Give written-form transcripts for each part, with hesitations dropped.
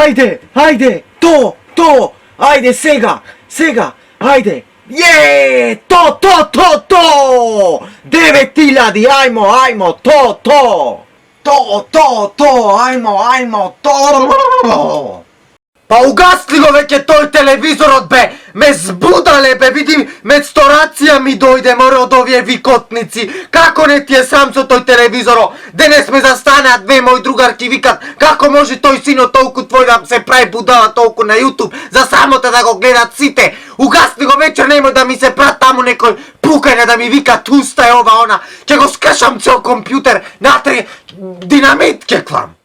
Ajde, to, ajde, Sega, ajde, to, 9.000, ajmo, to, ajmo, to. Pa ugasli go već je toj televizor be, me zbudale be, vidim menstoracija mi dojde more od ovje vikotnici, kako ne ti je sam so toj televizoro, denes me zastane a dve moj drugarki vikat, kako može toj sino tolku tvoj da se pravi budala tolku na YouTube, za sramote da go gledat site, ugasli go večer, nemoj da mi se prat tamo nekoj pukanja da mi vika tusta je ova ona, če go skršam cel kompjuter, natri dinamit kekvam.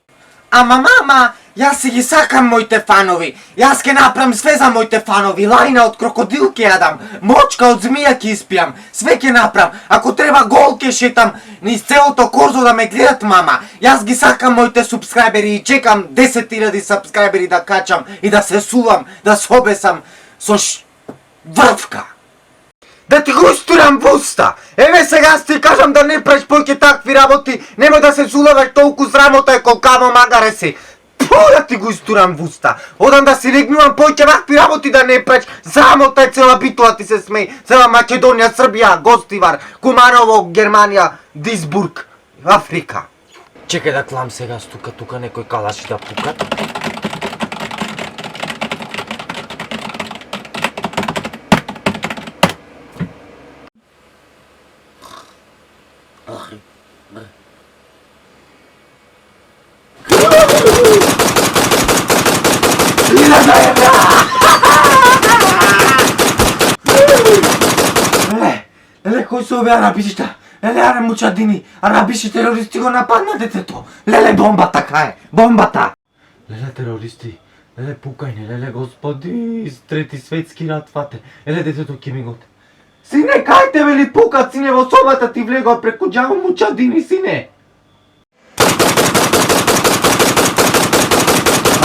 Ama mama, ja si gi sakam mojte fanovi, jaz ke napravim sve za mojte fanovi, lajna od krokodilke jadam, močka od zmija ki ispijam, sve ke napravim, ako treba golke šetam, niz celo to korzo da me gledat mama, jaz gi sakam mojte subscriberi i čekam 10.000 subscriberi da kačam i da se suvam, da se obesam so vrvka. Da ti go isturam v usta, eve сега ti kažem da ne praviš pojke takvi raboti, nemoj da se zulavaš tolku sramotaj kolkamo magare si. Da ti go isturam v usta, odam da si regnuvam pojke vakvi raboti da ne praviš, sramotaj cela Bitula ti se smej, cela Makedonija, Srbija, Gostivar, Kumarovo, Germanija, Duisburg, Afrika. Čekaj da klam сега тука некој калаши да пука. Леле, кои се овие арабишта? Леле, аре мучадини, арабиши терористи го нападна детето. Леле, бомбата кај, бомбата. Леле, терористи, леле, пукајне, леле, господи, из трети светски рат фате. Леле, детето ќе ми готе. Сине, кај те вели пукат, сине, во собата ти влегува преку џаво мучадини, сине.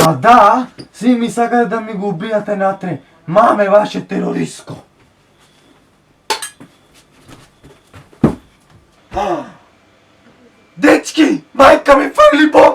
А да, си ми сакате да ми го убијате натре. Маме, ваше терористко. Дечки, мајка ми фрли бомба!